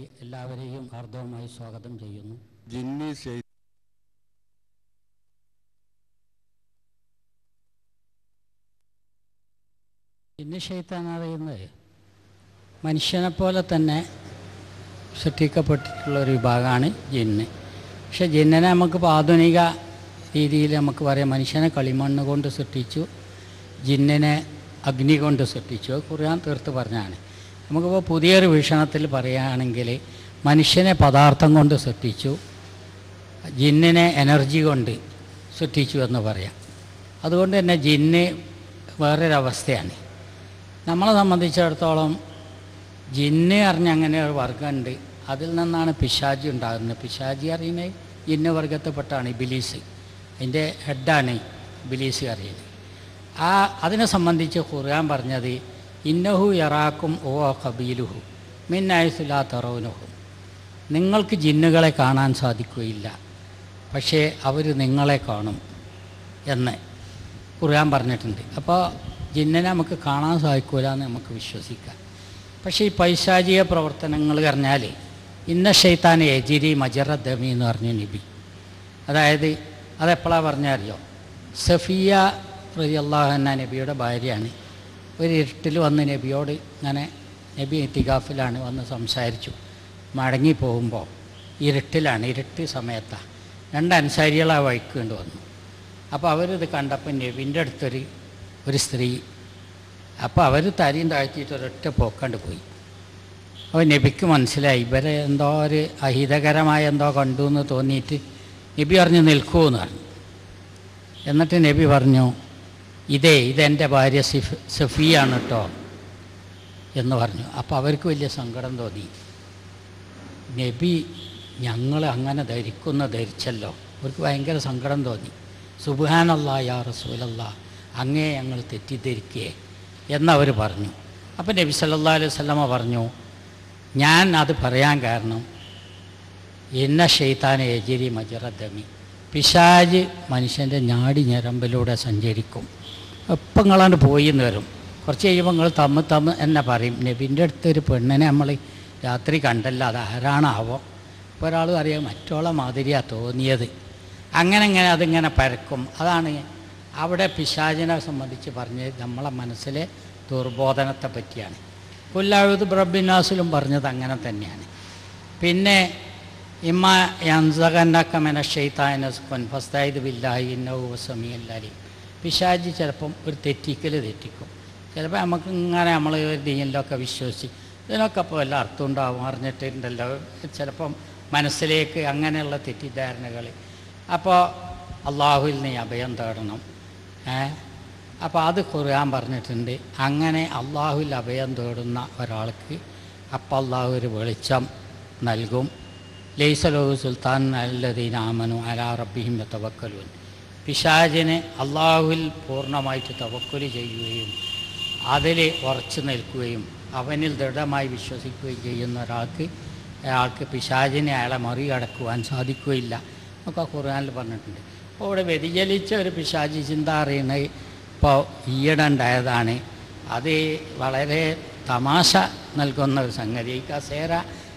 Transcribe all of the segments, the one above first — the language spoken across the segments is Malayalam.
എല്ലാവരെയും ഹാർദവമായി സ്വാഗതം ചെയ്യുന്നു. ജിന്ന് ശൈത്താൻ എന്ന് പറയുന്നത് മനുഷ്യനെ പോലെ തന്നെ സൃഷ്ടിക്കപ്പെട്ടിട്ടുള്ളൊരു വിഭാഗമാണ് ജിന്ന്. പക്ഷെ ജിന്നിനെ നമുക്കിപ്പോൾ ആധുനിക രീതിയിൽ നമുക്ക് പറയാം, മനുഷ്യനെ കളിമണ്ണ് കൊണ്ട് സൃഷ്ടിച്ചു, ജിന്നിനെ അഗ്നി കൊണ്ട് സൃഷ്ടിച്ചു. ഖുർആൻ തീർത്ത് പറഞ്ഞാണ്. നമുക്കിപ്പോൾ പുതിയൊരു വീക്ഷണത്തിൽ പറയുകയാണെങ്കിൽ മനുഷ്യനെ പദാർത്ഥം കൊണ്ട് സൃഷ്ടിച്ചു, ജിന്നിനെ എനർജി കൊണ്ട് സൃഷ്ടിച്ചു എന്ന് പറയാം. അതുകൊണ്ട് തന്നെ ജിന്ന് വേറൊരവസ്ഥയാണ്. നമ്മളെ സംബന്ധിച്ചിടത്തോളം ജിന്ന് അറിഞ്ഞ അങ്ങനെ ഒരു വർഗ്ഗമുണ്ട്. അതിൽ നിന്നാണ് പിശാചി ഉണ്ടാകുന്നത്. പിശാചി അറിയുന്നത് ജിന്ന് വർഗത്തിൽപ്പെട്ടാണ് ഇബിലീസ്. അതിൻ്റെ ഹെഡാണ് ഇബിലീസ് അറിയുന്നത്. അതിനെ സംബന്ധിച്ച് ഖുർആൻ പറഞ്ഞത് ഇന്നഹു യറാക്കും ഓ ഖബീലുഹു മിൻ ഹൈസുലാ തറൗനഹു. നിങ്ങൾക്ക് ജിന്നുകളെ കാണാൻ സാധിക്കുകയില്ല, പക്ഷേ അവർ നിങ്ങളെ കാണും എന്ന് ഖുർആൻ പറഞ്ഞിട്ടുണ്ട്. അപ്പോൾ ജിന്നിനെ നമുക്ക് കാണാൻ സാധിക്കില്ല എന്ന് നമുക്ക് വിശ്വസിക്കാം. പക്ഷേ ഈ പൈശാചിക പ്രവർത്തനങ്ങൾ പറഞ്ഞാൽ ഇന്ന ശൈത്താൻ എജിരി മജറ ദമി എന്ന് പറഞ്ഞു നബി. അതായത് അതെപ്പോഴാണ് പറഞ്ഞറിയോ? സഫിയ റളിയല്ലാഹു അൻഹ നബിയുടെ ഭാര്യയാണ്. ഒരു ഇരുട്ടിൽ വന്ന് നബിയോട് ഇങ്ങനെ, നബി ഇത്തികാഫിലാണ്, വന്ന് സംസാരിച്ചു. മടങ്ങി പോകുമ്പോൾ ഇരുട്ടിലാണ്, ഇരുട്ട് സമയത്താണ്. രണ്ട് അൻസാരികൾ ആ വഴിക്കൊണ്ട് വന്നു. അപ്പോൾ അവരിത് കണ്ടപ്പോൾ നബിൻ്റെ അടുത്തൊരു സ്ത്രീ. അപ്പോൾ അവർ തരിയും താഴ്ത്തിയിട്ട് ഒരൊറ്റ പോക്കണ്ട് പോയി. അപ്പോൾ നബിക്ക് മനസ്സിലായി ഇവരെ എന്തോ ഒരു അഹിതകരമായ എന്തോ കണ്ടു എന്ന് തോന്നിയിട്ട് നബി പറഞ്ഞു നിൽക്കുമെന്ന് പറഞ്ഞു. എന്നിട്ട് നബി പറഞ്ഞു ഇതെൻ്റെ ഭാര്യ സഫിയാണ് കേട്ടോ എന്ന് പറഞ്ഞു. അപ്പോൾ അവർക്ക് വലിയ സങ്കടം തോന്നി. നബി ഞങ്ങൾ അങ്ങനെ ധരിച്ചല്ലോ. അവർക്ക് ഭയങ്കര സങ്കടം തോന്നി. സുബ്ഹാനല്ലാ യാ റസൂലല്ലാ, അങ്ങേ ഞങ്ങൾ തെറ്റിദ്ധരിക്കേ എന്നവർ പറഞ്ഞു. അപ്പോൾ നബി സല്ലല്ലാഹു അലൈഹി വസല്ലമ പറഞ്ഞു, ഞാൻ അത് പറയാൻ കാരണം ഇന്ന ശൈത്താനെ എജിരി മജറ ദമി, പിശാച് മനുഷ്യൻ്റെ ഞാടി ഞരമ്പിലൂടെ സഞ്ചരിക്കും. എപ്പം നിങ്ങളാണ്ട് പോയി എന്ന് വരും. കുറച്ച് കഴിയുമ്പോൾ നിങ്ങൾ തമ്മ് എന്നെ പറയും. നബിൻ്റെ അടുത്തൊരു പെണ്ണിനെ നമ്മൾ രാത്രി കണ്ടല്ല, അത് ആരാണാവോ? ഇപ്പോൾ ഒരാൾ അറിയാം മറ്റോളെ മാതിരിയാണ് തോന്നിയത്. അങ്ങനെ അതിങ്ങനെ പരക്കും. അതാണ് അവിടെ പിശാചിനെ സംബന്ധിച്ച് പറഞ്ഞത് നമ്മളെ മനസ്സിലെ ദുർബോധനത്തെ പറ്റിയാണ്. കുല്ലഅഊദു ബിറബ്ബിന്നാസിലും പറഞ്ഞത് അങ്ങനെ തന്നെയാണ്. പിന്നെ ഇമ്മ യൻസഗന്നക മിനശ്ശൈത്താനി നസ്ഖുൻ ഫസ്തഈദ് ബില്ലാഹി ഇന്നഹു ഹുവസ്സമീഉൽ അലീം. പിശാചി ചിലപ്പം ഒരു തെറ്റിക്കും. ചിലപ്പോൾ നമുക്ക് ഇങ്ങനെ നമ്മൾ ദീനിലൊക്കെ വിശ്വസിച്ച് ഇതിനൊക്കെ ഇപ്പോൾ വല്ല അർത്ഥം ഉണ്ടാവും, അറിഞ്ഞിട്ടുണ്ടല്ലോ, ചിലപ്പം മനസ്സിലേക്ക് അങ്ങനെയുള്ള തെറ്റിദ്ധാരണകൾ. അപ്പോൾ അള്ളാഹുവിൽ നീ അഭയം തേടണം. അപ്പോൾ അത് ഖുർആൻ പറഞ്ഞിട്ടുണ്ട്. അങ്ങനെ അള്ളാഹുവിൽ അഭയം തേടുന്ന ഒരാൾക്ക് അപ്പം അള്ളാഹു ഒരു വെളിച്ചം നൽകും. ലൈസ ലഹു സുൽത്താൻ അല്ലദീന ആമനു അലാ റബ്ബിഹിം യതവക്കലൂൻ. പിശാചിനെ അള്ളാഹുവിൽ പൂർണ്ണമായിട്ട് തവക്കുൽ ചെയ്യുകയും അതിൽ ഉറച്ചു നിൽക്കുകയും അവനിൽ ദൃഢമായി വിശ്വസിക്കുകയും ചെയ്യുന്ന അയാൾക്ക് പിശാചിനെ അയാളെ മറികടക്കുവാൻ സാധിക്കുകയില്ല എന്നൊക്കെ ഖുർആനിൽ പറഞ്ഞിട്ടുണ്ട്. അപ്പോൾ ഇവിടെ വ്യതിചലിച്ച ഒരു പിശാചി ചിന്ത അറിയുന്നത് ഇപ്പോൾ ഈയിടെ ഉണ്ടായതാണ്. അത് വളരെ തമാശ നൽകുന്ന ഒരു സംഗതി. ഈ കസേര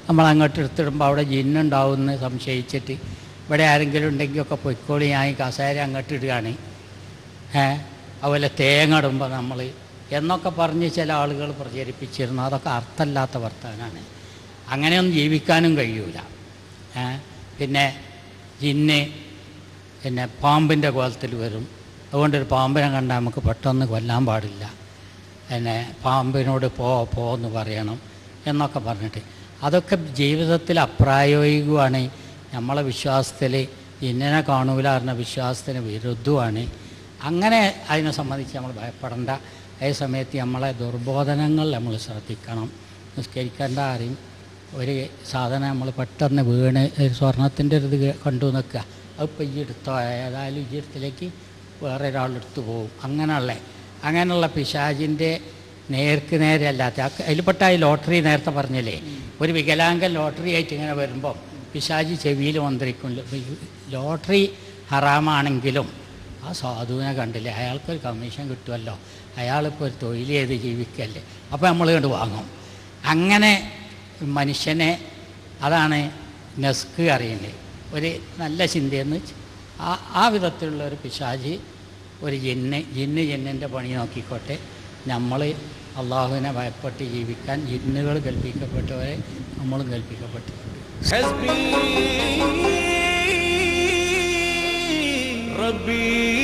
നമ്മൾ അങ്ങോട്ട് എടുത്തിടുമ്പോൾ അവിടെ ജിന്നുണ്ടാവുമെന്ന് സംശയിച്ചിട്ട് ഇവിടെ ആരെങ്കിലും ഉണ്ടെങ്കിലൊക്കെ പൊയ്ക്കോളി, ഞാൻ ഈ കസേര അങ്ങോട്ട് ഇടുകയാണ്, അതുപോലെ തേങ്ങ ഇടുമ്പോൾ നമ്മൾ എന്നൊക്കെ പറഞ്ഞ് ചില ആളുകൾ പ്രചരിപ്പിച്ചിരുന്നു. അതൊക്കെ അർത്ഥമില്ലാത്ത വർത്തമാനമാണ്. അങ്ങനെയൊന്നും ജീവിക്കാനും കഴിയൂല. പിന്നെ ജിന്ന് പാമ്പിൻ്റെ കോലത്തിൽ വരും. അതുകൊണ്ടൊരു പാമ്പിനെ കണ്ടാൽ നമുക്ക് പെട്ടെന്ന് കൊല്ലാൻ പാടില്ല. പാമ്പിനോട് പോന്ന് പറയണം എന്നൊക്കെ പറഞ്ഞിട്ട് അതൊക്കെ ജീവിതത്തിൽ അപ്രായോഗികമാണ്. നമ്മളെ വിശ്വാസത്തിൽ ജിന്നിനെ കാണൂല എന്ന വിശ്വാസത്തിന് വിരുദ്ധമാണ്. അങ്ങനെ അതിനെ സംബന്ധിച്ച് നമ്മൾ ഭയപ്പെടേണ്ട. അതേ സമയത്ത് നമ്മളെ ദുർബോധനങ്ങൾ നമ്മൾ ശ്രദ്ധിക്കണം. നിസ്കരിക്കേണ്ട ആരെയും ഒരു സാധനം നമ്മൾ പെട്ടെന്ന് വീണ് ഒരു സ്വർണത്തിൻ്റെ ഒരു ഇത് കണ്ടു നിൽക്കുക, അതിപ്പോൾ ഈ എടുത്തോ, ഏതായാലും ഈ എടുത്തിലേക്ക് വേറെ ഒരാളെടുത്ത് പോകും. അങ്ങനെയുള്ള പിശാചിൻ്റെ നേരെ അല്ലാത്ത അതിൽപ്പെട്ട ഈ ലോട്ടറി നേരത്തെ പറഞ്ഞില്ലേ, ഒരു വികലാംഗൻ ലോട്ടറി ആയിട്ട് ഇങ്ങനെ വരുമ്പോൾ പിശാചി ചെവിയിൽ മന്ത്രിക്കും. ലോട്ടറി ഹറാമാണെങ്കിലും ആ സാധുവിനെ കണ്ടില്ലേ, അയാൾക്കൊരു കമ്മീഷൻ കിട്ടുമല്ലോ, അയാളിപ്പോൾ ഒരു തൊഴിൽ ചെയ്ത് ജീവിക്കല്ലേ, അപ്പോൾ നമ്മൾ കണ്ട് വാങ്ങും. അങ്ങനെ മനുഷ്യനെ അതാണ് നെസ്ക് അറിയേണ്ടത്. ഒരു നല്ല ചിന്തയെന്ന് ആ വിധത്തിലുള്ള ഒരു പിശാചി ഒരു ജിന്നിൻ്റെ പണി നോക്കിക്കോട്ടെ. നമ്മൾ അള്ളാഹുവിനെ ഭയപ്പെട്ട് ജീവിക്കാൻ ജിന്നുകൾ കൽപ്പിക്കപ്പെട്ടവരെ നമ്മളും കൽപ്പിക്കപ്പെട്ടിട്ടുണ്ട്. ربي